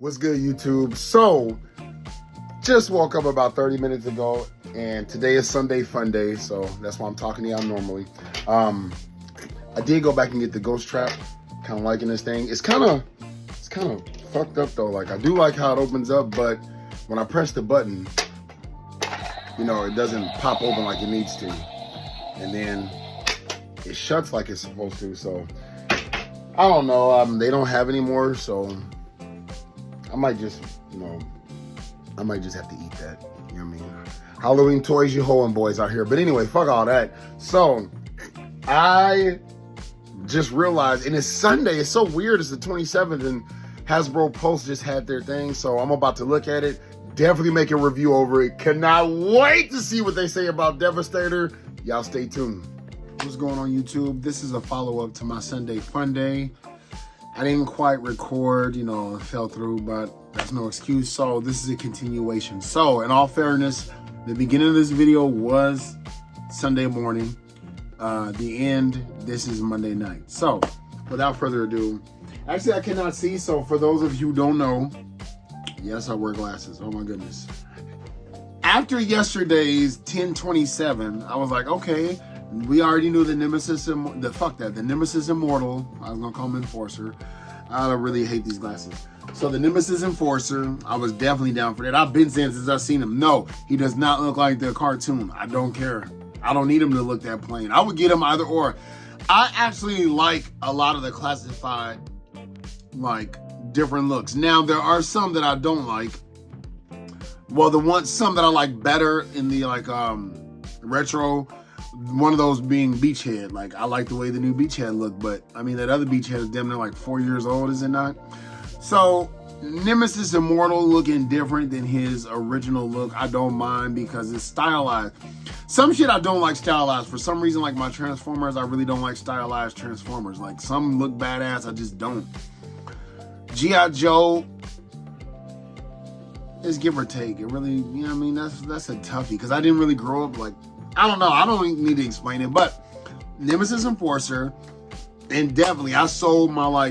What's good, YouTube? So, just woke up about 30 minutes ago, and today is Sunday Funday, so that's why I'm talking to y'all normally. I did go back and get the ghost trap. Kind of liking this thing. It's kind of fucked up though. Like, I do like how it opens up, but when I press the button, you know, it doesn't pop open like it needs to, and then it shuts like it's supposed to. So I don't know. They don't have any more, so I might just, I might just have to eat that. You know what I mean? Halloween toys, you hoeing boys out here. But anyway, fuck all that. So I just realized, and it's Sunday. It's so weird. It's the 27th, and Hasbro Pulse just had their thing. So I'm about to look at it. Definitely make a review over it. Cannot wait to see what they say about Devastator. Y'all stay tuned. What's going on, YouTube? This is a follow-up to my Sunday Funday. I didn't quite record, it fell through, but that's no excuse. So this is a continuation. So in all fairness, the beginning of this video was Sunday morning. The end, this is Monday night. So without further ado, actually I cannot see. So for those of you who don't know, yes, I wear glasses. Oh my goodness. After yesterday's 10/27, I was like, okay, we already knew the Nemesis, the Nemesis Immortal. I was gonna call him Enforcer. I really hate these glasses. So the Nemesis Enforcer, I was definitely down for that. I've been saying since I've seen him, no, he does not look like the cartoon. I don't care. I don't need him to look that plain. I would get him either or. I actually like a lot of the classified, different looks. Now, there are some that I don't like. Well, some that I like better in the, retro. One of those being Beachhead. Like, I like the way the new Beachhead looked, but I mean, that other Beachhead is damn near 4 years old, is it not? So, Nemesis Immortal looking different than his original look, I don't mind because it's stylized. Some shit I don't like stylized. For some reason, like my Transformers, I really don't like stylized Transformers. Like, some look badass, I just don't. G.I. Joe, it's give or take. It really, that's a toughie because I didn't really grow up I don't know. I don't even need to explain it, but Nemesis Enforcer, and definitely I sold my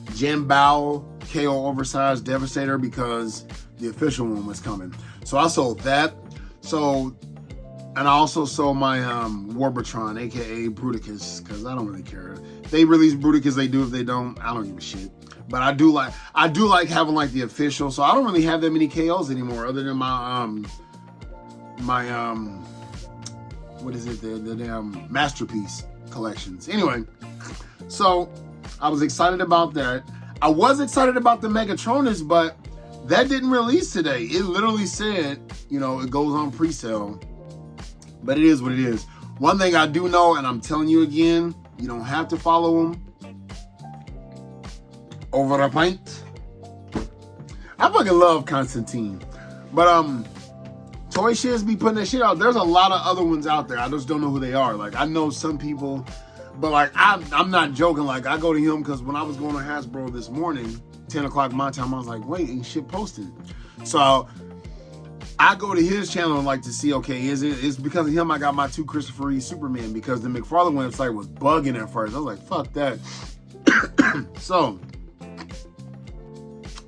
Jambao KO oversized Devastator because the official one was coming. So I sold that. So, and I also sold my Warbatron, aka Bruticus, because I don't really care. If they release Bruticus, they do. If they don't, I don't give a shit. But I do like having the official. So I don't really have that many KOs anymore, other than my what is it? The damn Masterpiece collections. Anyway, so I was excited about that. I was excited about the Megatronus, but that didn't release today. It literally said, it goes on pre-sale. But it is what it is. One thing I do know, and I'm telling you again, you don't have to follow them. Over a pint. I fucking love Constantine. But Toy Shiz be putting that shit out. There's a lot of other ones out there. I just don't know who they are. I know some people, but I'm not joking. I go to him because when I was going to Hasbro this morning, 10 o'clock my time, I was like, wait, ain't shit posted. So I go to his channel to see, okay, it's because of him I got my 2 Christopher Reeve Superman, because the McFarlane website was bugging at first. I was like, fuck that. So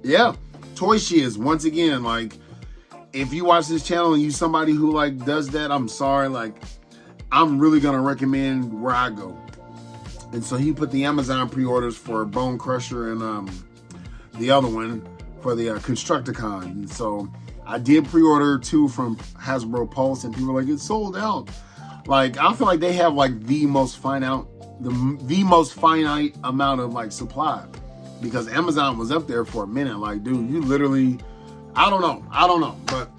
yeah, Toy Shiz, once again, if you watch this channel and you somebody who does that, I'm sorry, I'm really gonna recommend where I go. And so he put the Amazon pre-orders for Bone Crusher and the other one for the Constructicon. And so I did pre-order 2 from Hasbro Pulse, and people were like, it's sold out. I feel like they have the most finite amount of supply. Because Amazon was up there for a minute. Dude, you literally, I don't know. But,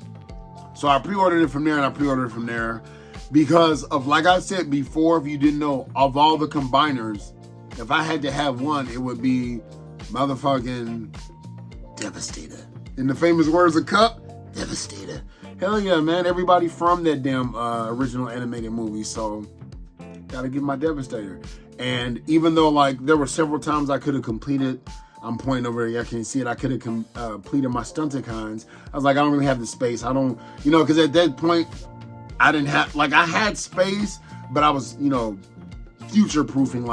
so I pre-ordered it from there, and I pre-ordered it from there. Because of, like I said before, if you didn't know, of all the combiners, if I had to have one, it would be motherfucking Devastator. In the famous words of Cup, Devastator. Hell yeah, man. Everybody from that damn original animated movie. So, gotta get my Devastator. And even though there were several times I could have completed, I'm pointing over there, I can't see it, I could have completed my Stunticons. I was like, I don't really have the space. I don't, because at that point, I didn't have, I had space, but I was, future proofing.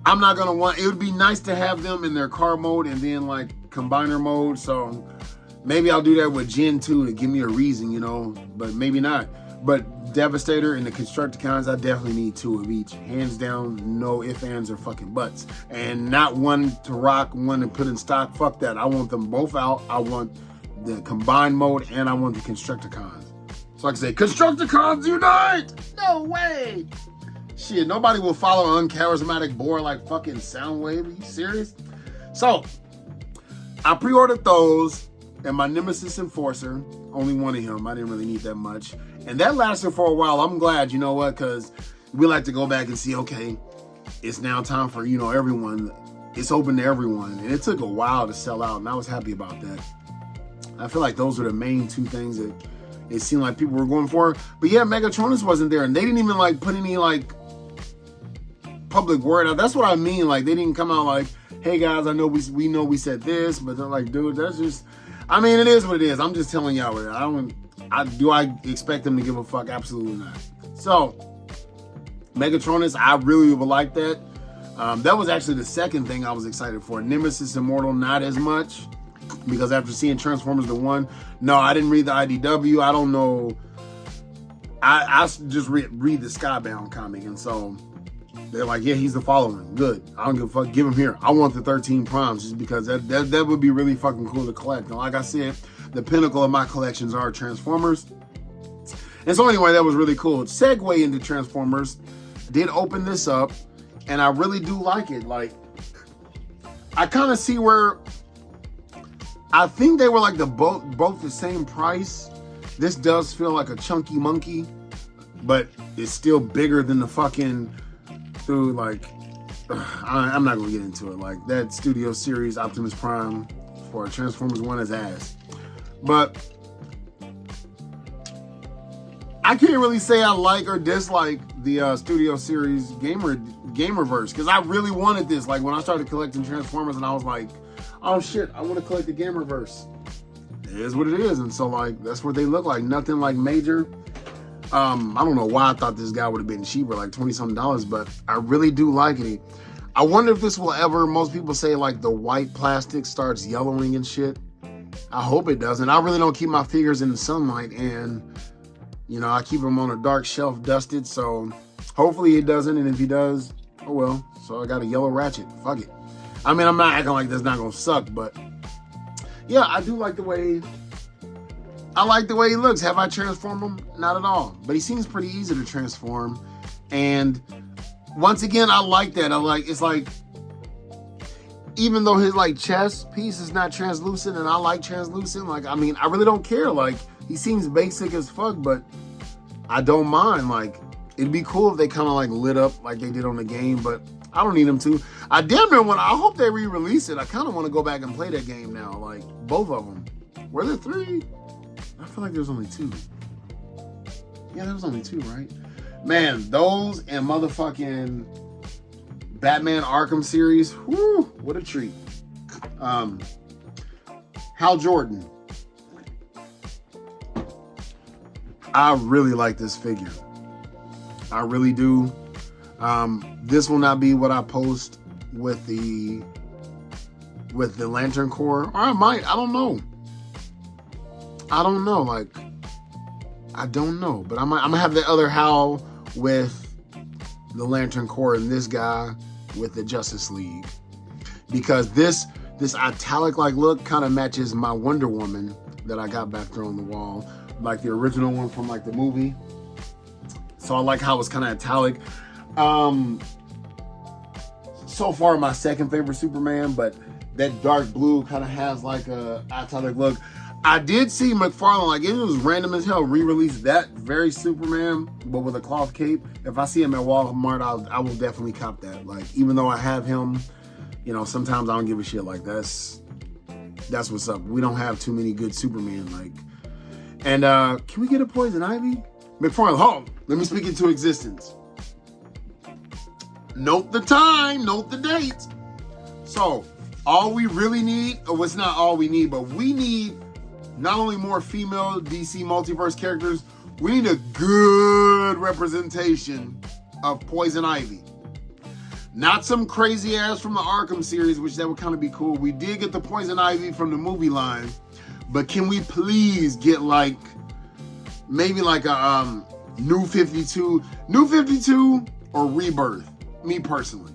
I'm not gonna want. It would be nice to have them in their car mode and then like combiner mode. So maybe I'll do that with Gen 2 to give me a reason, you know. But maybe not. But Devastator and the Constructicons, I definitely need 2 of each, hands down. No ifs, ands, or fucking buts. And not one to rock, one to put in stock. Fuck that. I want them both out. I want the combined mode and I want the Constructicons. So I can say, Constructicons unite! No way! Shit, nobody will follow an uncharismatic boar like fucking Soundwave. Are you serious? So, I pre-ordered those and my Nemesis Enforcer. Only one of him. I didn't really need that much. And that lasted for a while. I'm glad, you know what? Because we like to go back and see, okay, it's now time for, you know, everyone. It's open to everyone. And it took a while to sell out, and I was happy about that. I feel like those are the main 2 things that it seemed like people were going for. But yeah, Megatronus wasn't there. And they didn't even like put any like public word out. That's what I mean. Like they didn't come out like, hey guys, I know we know we said this, but they're like, dude, that's just, I mean, it is what it is. I'm just telling y'all what I expect them to give a fuck? Absolutely not. So Megatronus, I really would like that. That was actually the second thing I was excited for. Nemesis Immortal, not as much, because after seeing Transformers the 1, no, I didn't read the IDW. I don't know. I just read the Skybound comic, and so they're like, yeah, he's the following. Good. I don't give a fuck. Give him here. I want the 13 Primes just because that would be really fucking cool to collect. And like I said, the pinnacle of my collections are Transformers. And so anyway, that was really cool. Segue into Transformers. Did open this up, and I really do like it. Like, I kind of see where I think they were like both the same price. This does feel like a chunky monkey, but it's still bigger than the fucking dude. Like, I'm not gonna get into it. Like that Studio Series Optimus Prime for Transformers 1 is ass. But I can't really say I like or dislike the Studio Series Gamerverse, because I really wanted this. Like when I started collecting Transformers, and I was like, oh shit, I want to collect the Gamerverse. It is what it is, and so like that's what they look like. Nothing like major. I don't know why I thought this guy would have been cheaper, like $20-something, but I really do like it. I wonder if this will ever. Most people say like the white plastic starts yellowing and shit. I hope it doesn't. I really don't keep my figures in the sunlight, and you know I keep them on a dark shelf, dusted. So hopefully it doesn't, and if he does, oh well. So I got a yellow Ratchet. Fuck it. I mean, I'm not acting like that's not gonna suck, but yeah, I do like the way. I like the way he looks. Have I transformed him? Not at all. But he seems pretty easy to transform. And once again, I like that. It's like, even though his like chest piece is not translucent, and I like translucent, like, I mean, I really don't care. Like, he seems basic as fuck, but I don't mind. Like, it'd be cool if they kind of like lit up like they did on the game, but I don't need them to. I damn near want. I hope they re-release it. I kind of want to go back and play that game now. Like, both of them. Were there 3? I feel like there's only 2. Yeah, there was only 2, right? Man, those and motherfucking Batman Arkham series. Whoo, what a treat. Hal Jordan. I really like this figure. I really do. This will not be what I post with the Lantern Corps. Or I might. I don't know. Like, I don't know. But I'm gonna have the other Hal with the Lantern Corps and this guy with the Justice League. Because this italic like look kind of matches my Wonder Woman that I got back there on the wall. Like the original one from like the movie. So I like how it's kind of italic. So far my second favorite Superman, but that dark blue kind of has like a italic look. I did see McFarlane, like it was random as hell, re-release that very Superman, but with a cloth cape. If I see him at Walmart, I will definitely cop that. Like, even though I have him, you know, sometimes I don't give a shit. Like, that's what's up. We don't have too many good Superman. Like, and can we get a Poison Ivy? McFarlane, hold on. Let me speak into existence. Note the time, note the date. So, all we really need, or it's not all we need, but we need not only more female DC multiverse characters, we need a good representation of Poison Ivy. Not some crazy ass from the Arkham series, which that would kind of be cool. We did get the Poison Ivy from the movie line, but can we please get like maybe like a New 52 or Rebirth? Me personally,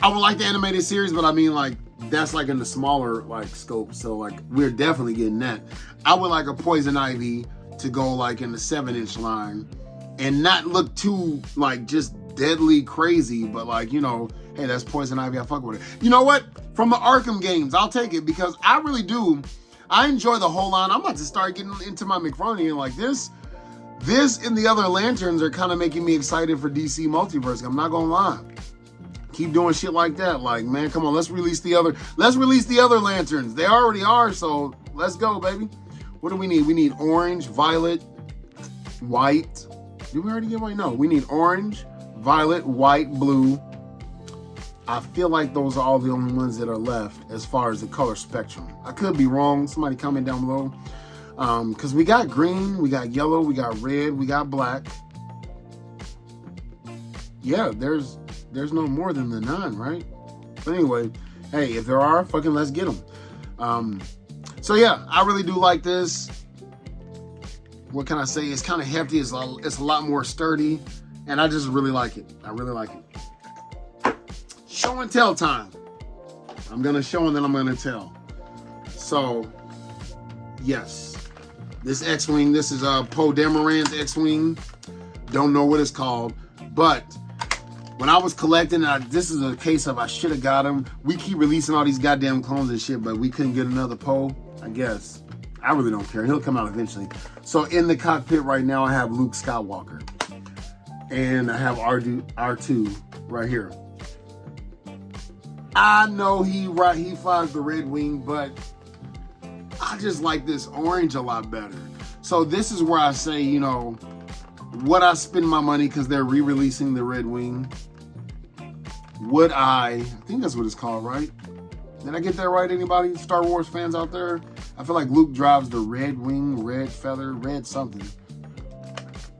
I would like the animated series, but I mean like that's like in the smaller like scope. So like we're definitely getting that. I would like a Poison Ivy to go like in the 7-inch line and not look too like just deadly crazy, but like, you know, hey, that's Poison Ivy, I fuck with it. You know what? From the Arkham games, I'll take it because I really do. I enjoy the whole line. I'm about to start getting into my McFarlane and like this and the other Lanterns are kind of making me excited for DC Multiverse. I'm not gonna lie. Keep doing shit like that. Like, man, come on, let's release the other Lanterns. They already are, so let's go, baby. What do we need? We need orange, violet, white. Did we already get white? No, we need orange, violet, white, blue. I feel like those are all the only ones that are left as far as the color spectrum. I could be wrong. Somebody comment down below. Because we got green, we got yellow, we got red, we got black. Yeah, there's no more than the 9, right? But anyway, hey, if there are, fucking let's get them. So yeah, I really do like this. What can I say? It's kind of hefty. It's a lot more sturdy. And I just really like it. I really like it. Show and tell time. I'm going to show and then I'm going to tell. So, yes. This X-Wing, this is Poe Dameron's X-Wing. Don't know what it's called. But when I was collecting, this is a case of I should have got him. We keep releasing all these goddamn clones and shit, but we couldn't get another Poe, I guess. I really don't care. He'll come out eventually. So in the cockpit right now, I have Luke Skywalker. And I have R2 right here. I know he flies the Red Wing, but I just like this orange a lot better. So this is where I say, you know, would I spend my money because they're re-releasing the Red Wing? Would I think that's what it's called, right? Did I get that right, anybody? Star Wars fans out there? I feel like Luke drives the Red Wing, Red Feather, Red something.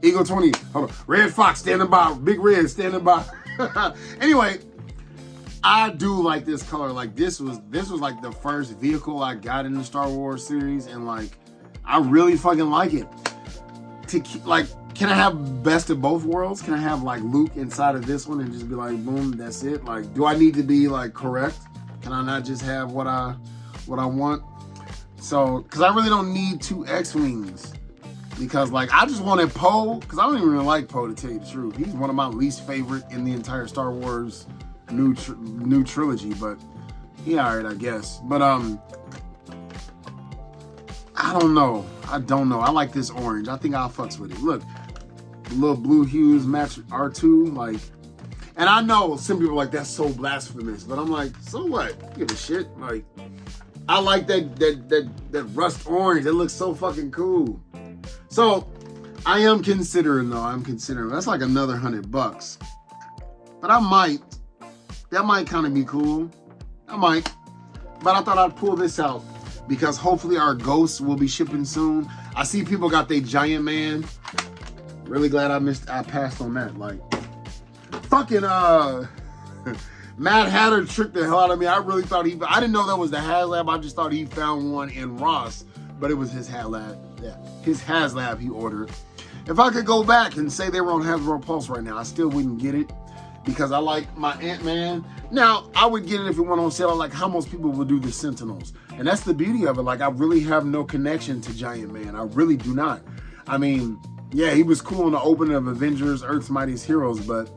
Eagle 20, hold on. Red Fox standing by, Big Red standing by. Anyway, I do like this color. Like this was like the first vehicle I got in the Star Wars series, and like I really fucking like it. Like, can I have best of both worlds? Can I have like Luke inside of this one and just be like, boom, that's it? Like, do I need to be like correct? Can I not just have what I want? So, because I really don't need 2 X-Wings. Because like, I just wanted Poe, because I don't even really like Poe, to tell you the truth. He's one of my least favorite in the entire Star Wars new trilogy, but he alright, I guess. But I don't know. I like this orange. I think I'll fucks with it. Look, the little blue hues match R2, like, and I know some people are like, that's so blasphemous, but I'm like, so what? Give a shit. Like, I like that rust orange. That looks so fucking cool. So I am considering though. That's like another $100. But that might kind of be cool. I might. But I thought I'd pull this out because hopefully our ghosts will be shipping soon. I see people got their Giant Man. Really glad I passed on that. Like, fucking Mad Hatter tricked the hell out of me. I really thought I didn't know that was the HasLab. I just thought he found one in Ross, but it was his HasLab. Yeah, his HasLab he ordered. If I could go back and say they were on Hasbro Pulse right now, I still wouldn't get it because I like my Ant-Man. Now, I would get it if it went on sale. I like how most people would do the Sentinels. And that's the beauty of it. Like, I really have no connection to Giant Man. I really do not. I mean, yeah, he was cool in the opening of Avengers, Earth's Mightiest Heroes, but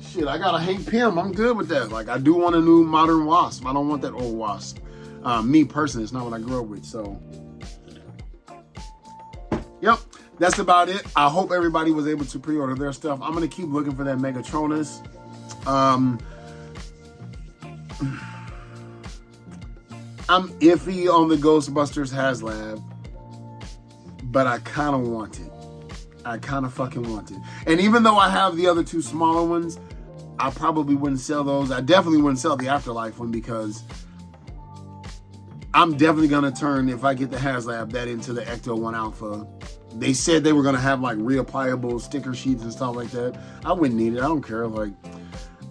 shit, I got a Hank Pym. I'm good with that. Like, I do want a new modern Wasp. I don't want that old Wasp. Me personally, it's not what I grew up with, so. Yep, that's about it. I hope everybody was able to pre-order their stuff. I'm going to keep looking for that Megatronus. I'm iffy on the Ghostbusters HasLab, but I kind of want it. I kind of fucking want it. And even though I have the other 2 smaller ones, I probably wouldn't sell those. I definitely wouldn't sell the Afterlife one because I'm definitely going to turn, if I get the HasLab, that into the Ecto 1 Alpha. They said they were going to have like reapplicable sticker sheets and stuff like that. I wouldn't need it. I don't care. Like,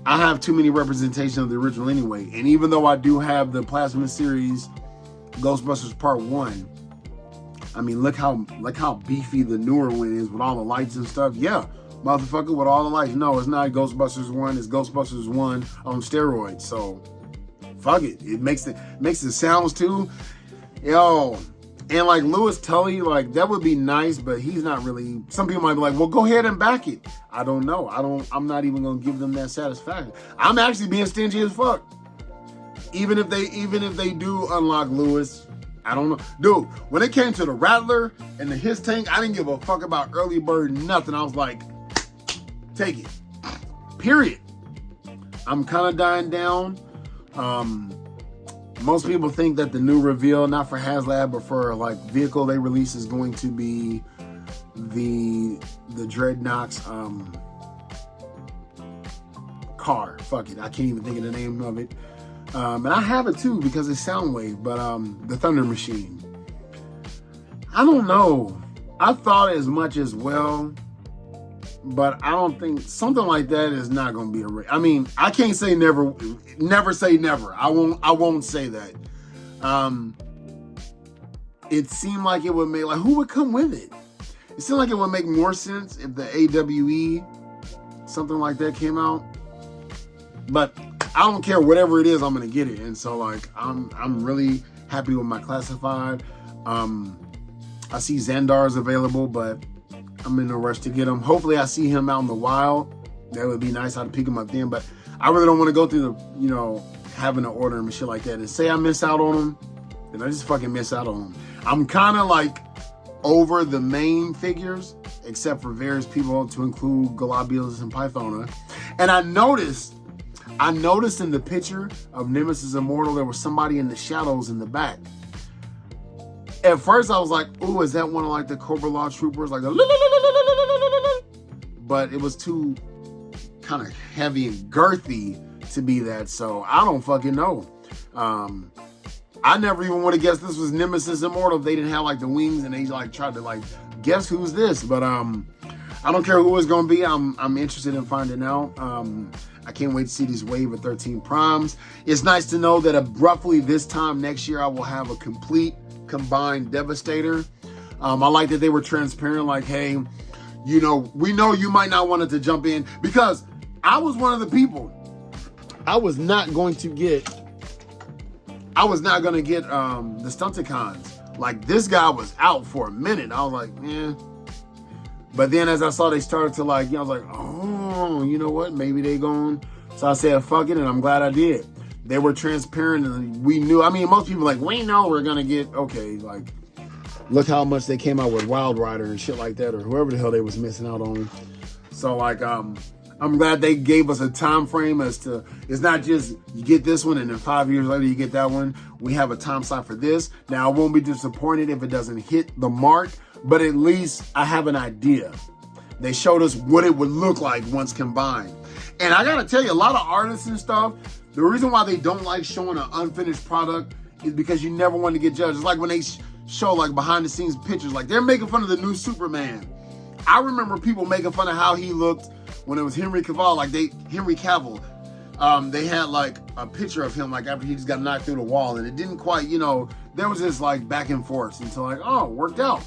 I have too many representations of the original anyway. And even though I do have the Plasma series Ghostbusters Part 1, I mean, look how beefy the newer one is with all the lights and stuff. Yeah, motherfucker, with all the lights. No, it's not Ghostbusters 1. It's Ghostbusters 1 on steroids. So, fuck it. It makes the sounds too. Yo, and like Louis Tully, like that would be nice, but he's not really. Some people might be like, well, go ahead and back it. I don't know. I'm not even gonna give them that satisfaction. I'm actually being stingy as fuck. Even if they do unlock Louis, I don't know. Dude, when it came to the Rattler and the His Tank, I didn't give a fuck about Early Bird, nothing. I was like, take it. Period. I'm kind of dying down. Most people think that the new reveal, not for HasLab, but for like vehicle they release, is going to be the Dreadnoks car. Fuck it. I can't even think of the name of it. And I have it too because it's Soundwave, but the Thunder Machine. I don't know. I thought as much as well, but I don't think something like that is not going to be a. I mean, I can't say never say never. I won't say that. It seemed like it would make, like, who would come with it? It seemed like it would make more sense if the AWE, something like that came out. But I don't care, whatever it is, I'm gonna get it. And so like I'm really happy with my classified. I see Xandar's available, but I'm in no rush to get him. Hopefully I see him out in the wild. That would be nice. I'd pick him up then, but I really don't want to go through the, having to order him and shit like that. And say I miss out on him, then I just fucking miss out on him. I'm kind of like over the main figures, except for various people, to include Globulus and Pythona. And I noticed in the picture of Nemesis Immortal, there was somebody in the shadows in the back. At first I was like, ooh, is that one of like the Cobra Law troopers? Like but it was too kind of heavy and girthy to be that, so I don't fucking know. I never even would have guessed this was Nemesis Immortal if they didn't have like the wings and they like tried to like guess who's this. But I don't care who it's gonna be. I'm interested in finding out. I can't wait to see this wave of 13 primes. It's nice to know that roughly this time next year I will have a complete combined Devastator. I like that they were transparent, like, hey, we know you might not want it to jump in, because I was one of the people. I was not going to get the Stunticons. Like, this guy was out for a minute. I was like, eh. But then as I saw they started to like, I was like, oh, you know what? Maybe they going. So I said, fuck it, and I'm glad I did. They were transparent, and we knew. I mean, most people like, we know we're going to get, okay, like, look how much they came out with Wild Rider and shit like that, or whoever the hell they was missing out on. So, like, I'm glad they gave us a time frame as to, it's not just you get this one and then 5 years later you get that one. We have a time slot for this. Now, I won't be disappointed if it doesn't hit the mark, but at least I have an idea. They showed us what it would look like once combined. And I gotta tell you, a lot of artists and stuff, the reason why they don't like showing an unfinished product is because you never want to get judged. It's like when they show like behind the scenes pictures, like they're making fun of the new Superman. I remember people making fun of how he looked when it was Henry Cavill, they had like a picture of him like after he just got knocked through the wall, and it didn't quite, there was this like back and forth until like, oh, it worked out.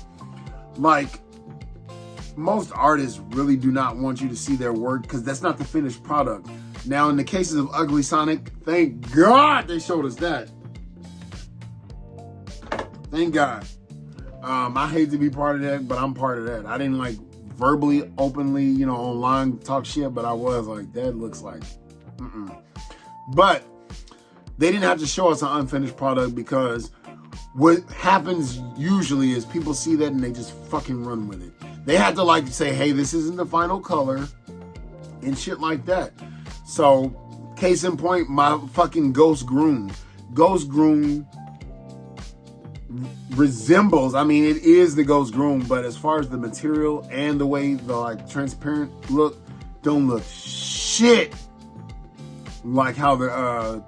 Like, most artists really do not want you to see their work because that's not the finished product. Now, in the cases of Ugly Sonic, thank God they showed us that. Thank God. I hate to be part of that, but I'm part of that. I didn't like verbally, openly, online talk shit, but I was like, that looks like, But they didn't have to show us an unfinished product, because what happens usually is people see that and they just fucking run with it. They had to like say, hey, this isn't the final color and shit like that. So, case in point, my fucking Ghost Groom. Ghost Groom resembles, I mean, it is the Ghost Groom, but as far as the material and the way the like transparent look, don't look shit like how the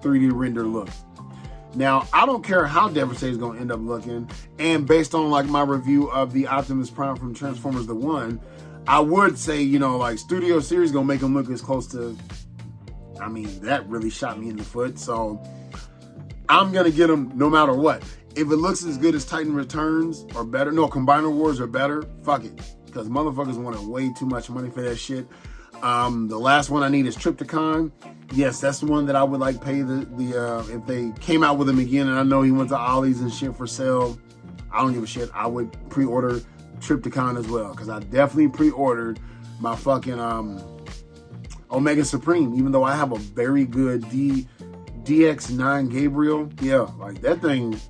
3D render looks. Now, I don't care how Devastator is going to end up looking, and based on like my review of the Optimus Prime from Transformers The One, I would say, like Studio Series going to make him look as close to I mean, that really shot me in the foot. So I'm going to get them no matter what. If it looks as good as Titan Returns or better, no, Combiner Wars or better, fuck it. Because motherfuckers wanted way too much money for that shit. The last one I need is Trypticon. Yes, that's the one that I would like pay if they came out with him again, and I know he went to Ollie's and shit for sale. I don't give a shit. I would pre-order Trypticon as well, because I definitely pre-ordered my fucking Omega Supreme, even though I have a very good DX9 Gabriel. Yeah, like that thing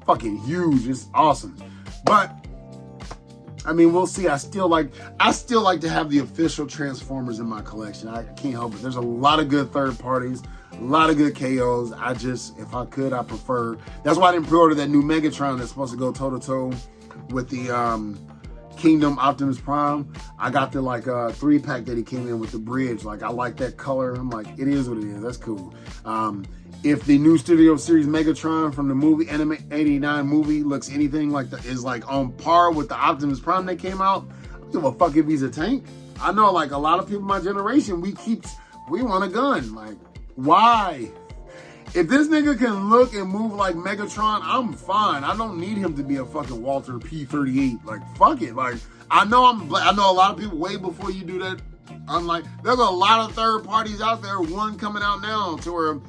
fucking huge. It's awesome. But I mean, we'll see. I still like to have the official Transformers in my collection. I can't help it. There's a lot of good third parties, a lot of good KOs. If I could, I prefer. That's why I didn't pre-order that new Megatron that's supposed to go toe-to-toe with the Kingdom Optimus Prime. I got the 3-pack that he came in with the bridge. Like, I like that color. I'm like, it is what it is. That's cool. If the new Studio Series Megatron from the movie Anime 89 movie looks anything like that, is like on par with the Optimus Prime that came out, I don't give a fuck if he's a tank. I know like a lot of people in my generation, we want a gun. Like, why? If this nigga can look and move like Megatron, I'm fine. I don't need him to be a fucking Walter P38. Like, fuck it. Like, I know a lot of people way before you do that. Unlike, there's a lot of third parties out there, one coming out now to where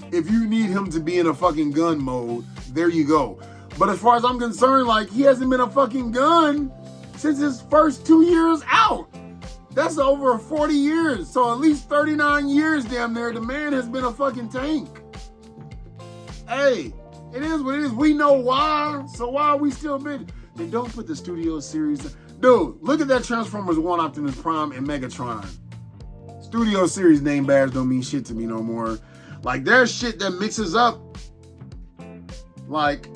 if you need him to be in a fucking gun mode, there you go. But as far as I'm concerned, like, he hasn't been a fucking gun since his first 2 years out. That's over 40 years. So at least 39 years, damn near, the man has been a fucking tank. Hey, it is what it is. We know why. So why are we still bidding? They don't put the Studio Series. Dude, look at that Transformers 1 Optimus Prime and Megatron. Studio Series name badge don't mean shit to me no more. Like, there's shit that mixes up. Like,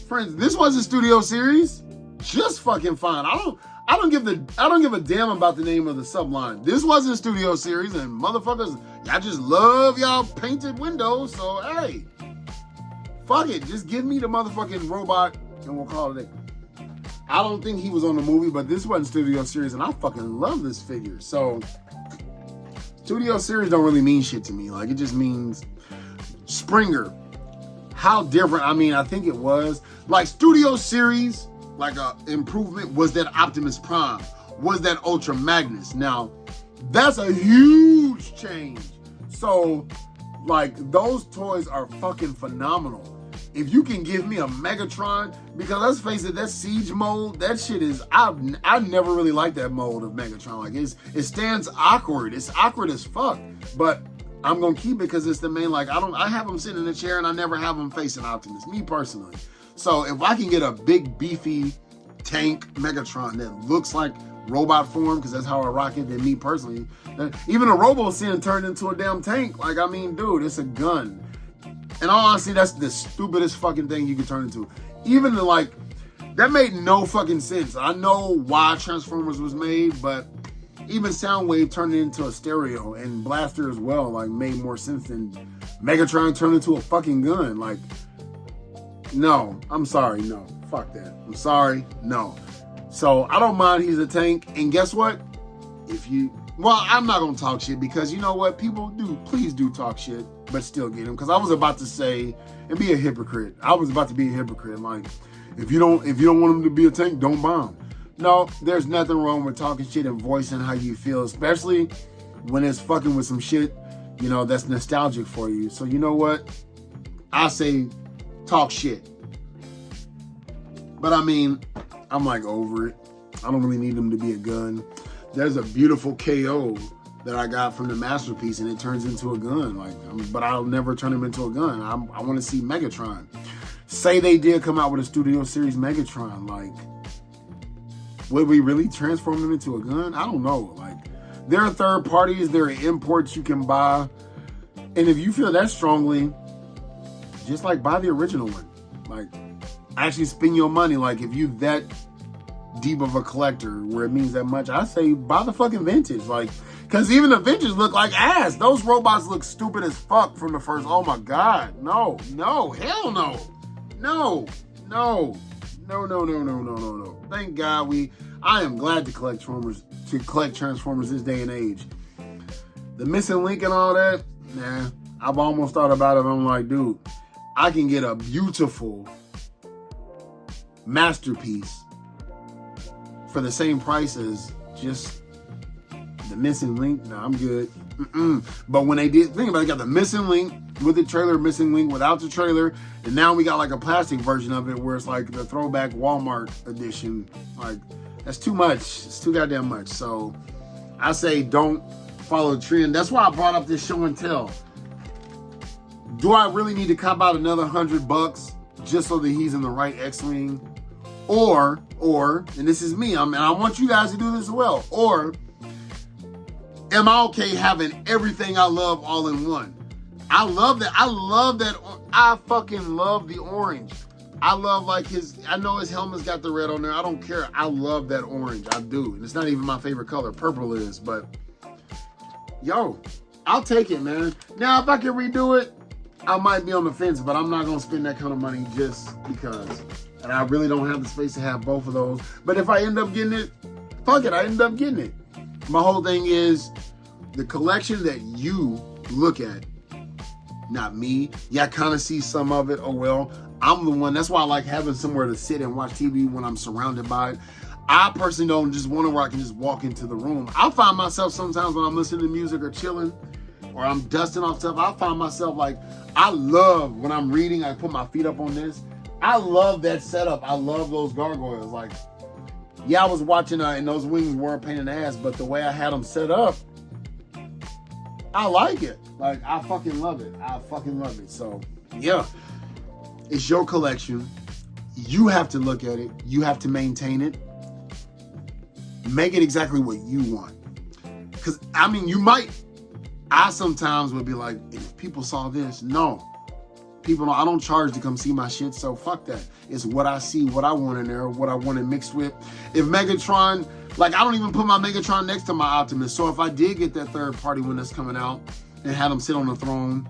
friends, this wasn't Studio Series. Just fucking fine. I don't give a damn about the name of the subline. This wasn't Studio Series, and motherfuckers, y'all just love y'all painted windows. So hey, fuck it. Just give me the motherfucking robot, and we'll call it a day. I don't think he was on the movie, but this wasn't Studio Series, and I fucking love this figure. So Studio Series don't really mean shit to me. Like, it just means Springer. How different? I mean, I think it was like Studio Series, like a improvement was that Optimus Prime, was that Ultra Magnus. Now, that's a huge change. So, like, those toys are fucking phenomenal. If you can give me a Megatron, because let's face it, that Siege mode, that shit is, I never really liked that mode of Megatron. Like, it stands awkward. It's awkward as fuck. But I'm gonna keep it because it's the main, like, I have him sitting in a chair and I never have him facing Optimus, me personally. So if I can get a big, beefy tank Megatron that looks like robot form, because that's how I rock it, then me personally, even a Robo-Sin turned into a damn tank. Like, I mean, dude, it's a gun. And all honesty, that's the stupidest fucking thing you can turn into. Even like, that made no fucking sense. I know why Transformers was made, but even Soundwave turned it into a stereo, and Blaster as well, like, made more sense than Megatron turned into a fucking gun. Like, no, I'm sorry, no, fuck that. I'm sorry, no. So I don't mind he's a tank, and guess what? Well, I'm not gonna talk shit, because you know what? People do, please do talk shit, but still get him. Because I was about to say and be a hypocrite. I was about to be a hypocrite. Like, if you don't want him to be a tank, don't buy him. No, there's nothing wrong with talking shit and voicing how you feel, especially when it's fucking with some shit, you know, that's nostalgic for you. So you know what? I say talk shit. But I mean, I'm like over it. I don't really need him to be a gun. There's a beautiful KO that I got from the Masterpiece, and it turns into a gun. Like, but I'll never turn him into a gun. I want to see Megatron. Say they did come out with a Studio Series Megatron, like, would we really transform him into a gun? I don't know. Like, there are third parties, there are imports you can buy, and if you feel that strongly, just like buy the original one. Like, actually spend your money. Like, if you that deep of a collector where it means that much, I say buy the fucking vintage. Like, because even the vintage look like ass. Those robots look stupid as fuck from the first. Oh my god, no, hell no, no. Thank God I am glad to collect Transformers this day and age. The missing link and all that, nah, I've almost thought about it. I'm like, dude, I can get a beautiful masterpiece for the same price as just the missing link. No, I'm good. But when they did, think about it, got the missing link with the trailer, missing link without the trailer, and now we got like a plastic version of it where it's like the throwback Walmart edition. Like, that's too much. It's too goddamn much. So I say don't follow the trend. That's why I brought up this show and tell. Do I really need to cop out another $100 just so that he's in the right X-Wing? Or, and this is me, and I want you guys to do this as well, or am I okay having everything I love all in one? I love that. I fucking love the orange. I love like I know his helmet's got the red on there. I don't care. I love that orange. I do. And it's not even my favorite color. Purple is, but yo, I'll take it, man. Now, if I can redo it, I might be on the fence, but I'm not going to spend that kind of money just because. And I really don't have the space to have both of those. But if I end up getting it, fuck it, I end up getting it. My whole thing is the collection that you look at, not me. Yeah, I kind of see some of it. Oh, well, I'm the one. That's why I like having somewhere to sit and watch TV when I'm surrounded by it. I personally don't just want to where I can just walk into the room. I find myself sometimes when I'm listening to music or chilling or I'm dusting off stuff, I find myself like, I love when I'm reading, I put my feet up on this. I love that setup. I love those gargoyles. Like, yeah, I was watching and those wings were a pain in the ass, but the way I had them set up, I like it. Like, I fucking love it. I fucking love it. So, yeah, it's your collection. You have to look at it. You have to maintain it. Make it exactly what you want. Because, I mean, I sometimes would be like, if people saw this, no. I don't charge to come see my shit, so fuck that. It's what I see, what I want in there, what I want it mixed with. If Megatron, like, I don't even put my Megatron next to my Optimus, so if I did get that third party one that's coming out and had him sit on the throne,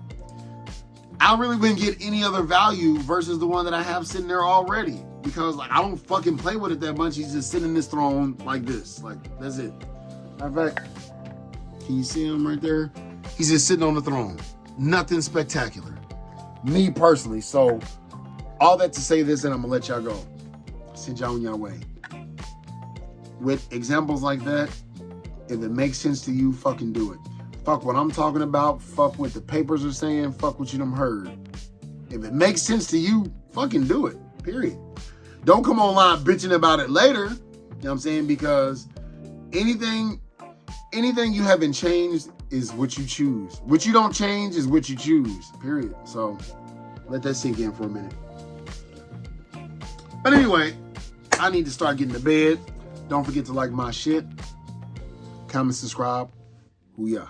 I really wouldn't get any other value versus the one that I have sitting there already. Because, like, I don't fucking play with it that much. He's just sitting in this throne like this. Like, that's it. Matter of fact, can you see him right there? He's just sitting on the throne. Nothing spectacular. Me personally. So, all that to say this, and I'm going to let y'all go. Send y'all on your way. With examples like that, if it makes sense to you, fucking do it. Fuck what I'm talking about. Fuck what the papers are saying. Fuck what you done heard. If it makes sense to you, fucking do it. Period. Don't come online bitching about it later. You know what I'm saying? Because anything you haven't changed is what you choose. What you don't change is what you choose. Period. So let that sink in for a minute. But anyway, I need to start getting to bed. Don't forget to like my shit. Comment, subscribe. Hoo-yah.